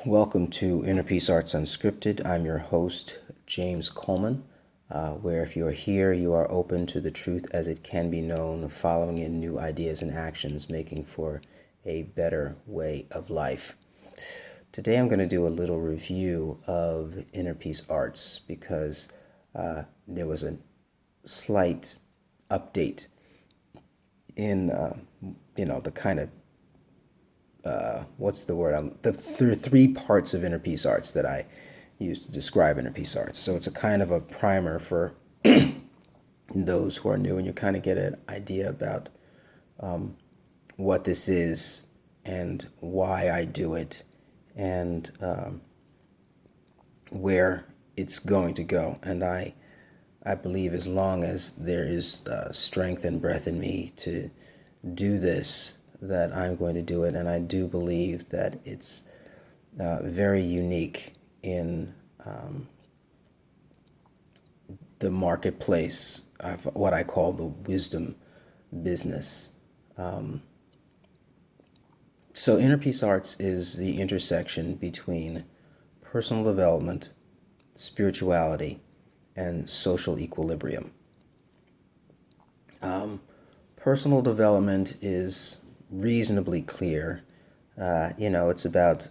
Welcome to Inner Peace Arts Unscripted. I'm your host, James Coleman, where if you're here, you are open to the truth as it can be known, following in new ideas and actions, making for a better way of life. Today I'm going to do a little review of Inner Peace Arts because there was a slight update in, the kind of what's the word? There are three parts of Inner Peace Arts that I use to describe Inner Peace Arts. So it's a kind of a primer for those who are new, and you kind of get an idea about what this is and why I do it and where it's going to go. And I believe as long as there is strength and breath in me to do this, that I'm going to do it, and I do believe that it's very unique in the marketplace of what I call the wisdom business. So Inner Peace Arts is the intersection between personal development, spirituality, and social equilibrium. Personal development is reasonably clear. It's about,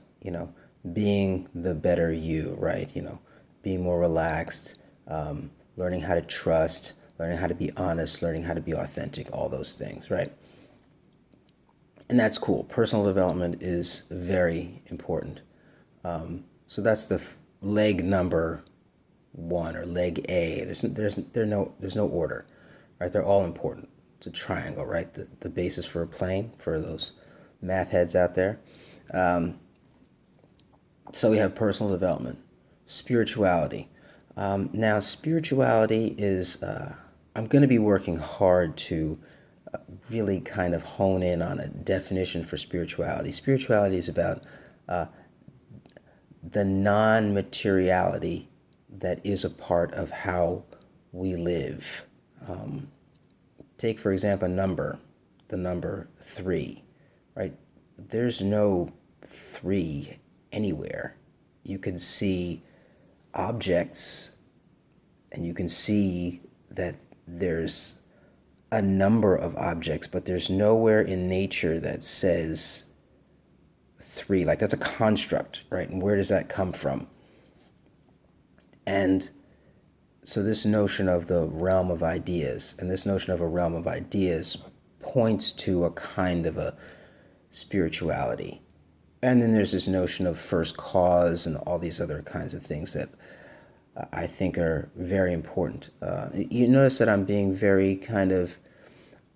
being the better you, right? Being more relaxed, learning how to trust, learning how to be honest, learning how to be authentic, all those things, right? And that's cool. Personal development is very important. So that's the leg number one, or leg A. There's no order, right? They're all important. It's a triangle, right? The basis for a plane, for those math heads out there. So we have personal development, spirituality. Now, spirituality is, I'm going to be working hard to really kind of hone in on a definition for spirituality. Spirituality is about the non-materiality that is a part of how we live. Take, for example, the number 3, right? There's no 3 anywhere. You can see objects, and you can see that there's a number of objects, but there's nowhere in nature that says 3. Like, that's a construct, right? And where does that come from? And so this notion of the realm of ideas, and this notion of a realm of ideas points to a kind of a spirituality. And then there's this notion of first cause and all these other kinds of things that I think are very important. You notice that I'm being very kind of,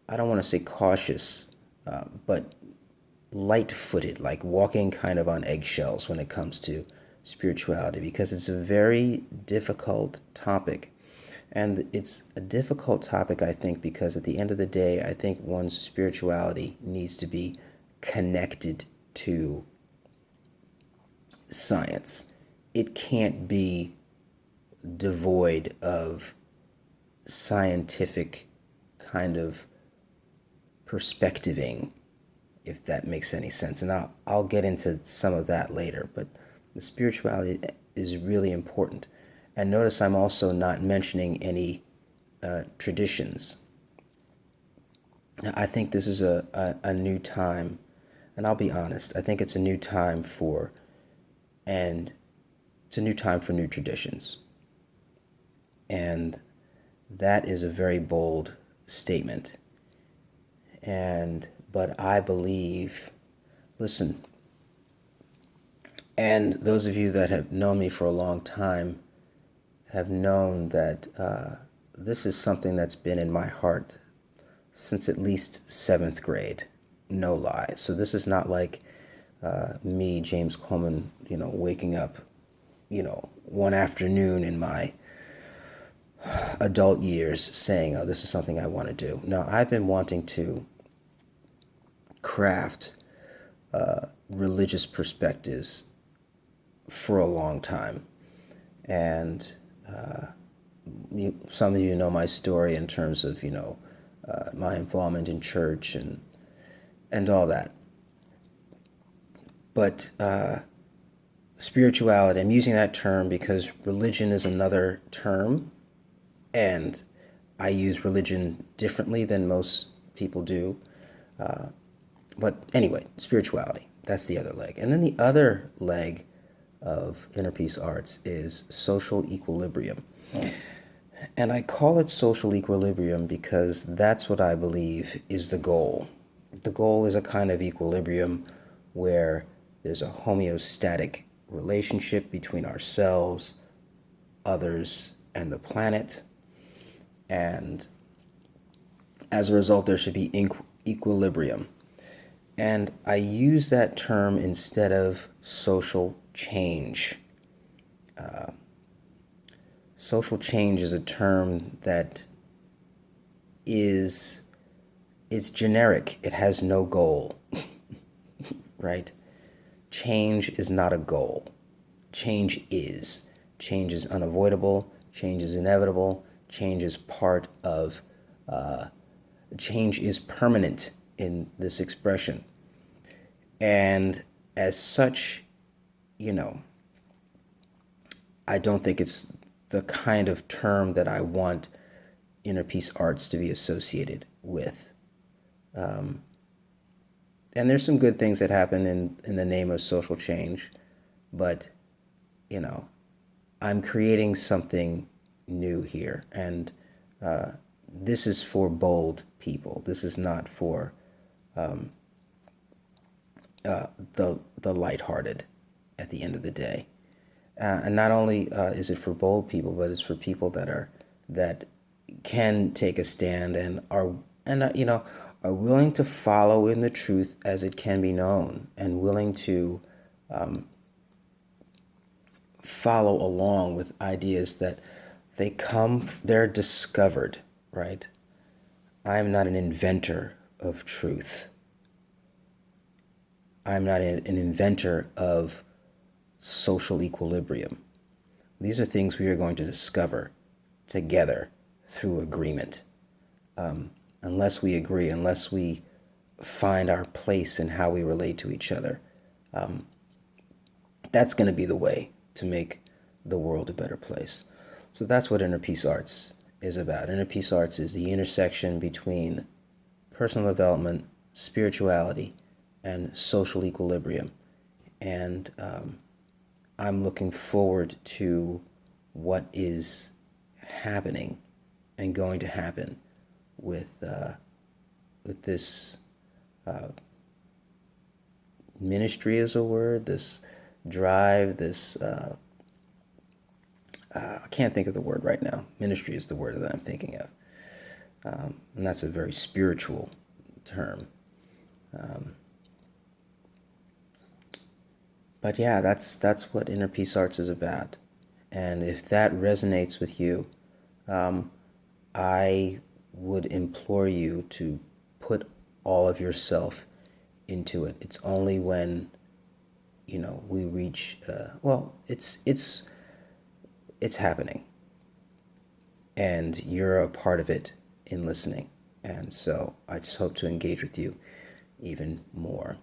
I don't want to say cautious, but light-footed, like walking kind of on eggshells when it comes to spirituality, because it's a very difficult topic. And it's a difficult topic, I think, because at the end of the day, I think one's spirituality needs to be connected to science. It can't be devoid of scientific kind of perspectiving, if that makes any sense. And I'll get into some of that later, but the spirituality is really important. And notice I'm also not mentioning any traditions. Now, I think this is a new time, and I'll be honest, I think it's a new time for new traditions. And that is a very bold statement. But I believe, listen, and those of you that have known me for a long time have known that this is something that's been in my heart since at least 7th grade, no lie. So this is not like me, James Coleman, waking up, one afternoon in my adult years saying, oh, this is something I want to do. No, I've been wanting to craft religious perspectives for a long time. And some of you know my story in terms of, my involvement in church and all that. But spirituality, I'm using that term because religion is another term, and I use religion differently than most people do. But anyway, spirituality, that's the other leg. And then the other leg of Inner Peace Arts is social equilibrium. And I call it social equilibrium because that's what I believe is the goal. The goal is a kind of equilibrium where there's a homeostatic relationship between ourselves, others, and the planet. And as a result, there should be equilibrium. And I use that term instead of social change. Social change is a term that is generic. It has no goal, right? Change is not a goal. Change is. Change is unavoidable. Change is inevitable. Change is change is permanent in this expression. And as such, I don't think it's the kind of term that I want Inner Peace Arts to be associated with. And there's some good things that happen in the name of social change, but, I'm creating something new here. And this is for bold people. This is not for the lighthearted at the end of the day. And not only is it for bold people, but it's for people that can take a stand and are willing to follow in the truth as it can be known, and willing to follow along with ideas that they're discovered, right? I'm not an inventor of truth. I'm not an inventor of social equilibrium. These are things we are going to discover together through agreement. Unless we agree, unless we find our place in how we relate to each other, that's going to be the way to make the world a better place. So that's what Inner Peace Arts is about. Inner Peace Arts is the intersection between personal development, spirituality, and social equilibrium. And I'm looking forward to what is happening and going to happen with this ministry is a word, this drive, this I can't think of the word right now. Ministry is the word that I'm thinking of, and that's a very spiritual term. But yeah, that's what Inner Peace Arts is about. And if that resonates with you, I would implore you to put all of yourself into it. It's only when, we reach, it's happening. And you're a part of it in listening. And so I just hope to engage with you even more.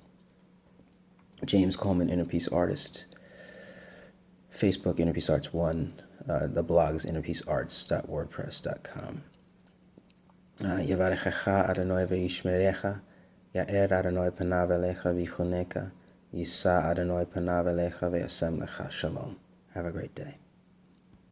James Coleman, Inner Peace Artist. Facebook, Inner Peace Arts 1. The blog is innerpeacearts.wordpress.com. Yevarechecha Adonai ve'yishmerecha, Ya'er Adonai panav elecha v'yichuneka, Yisa Adonai panav elecha ve'yasem lecha shalom. Have a great day.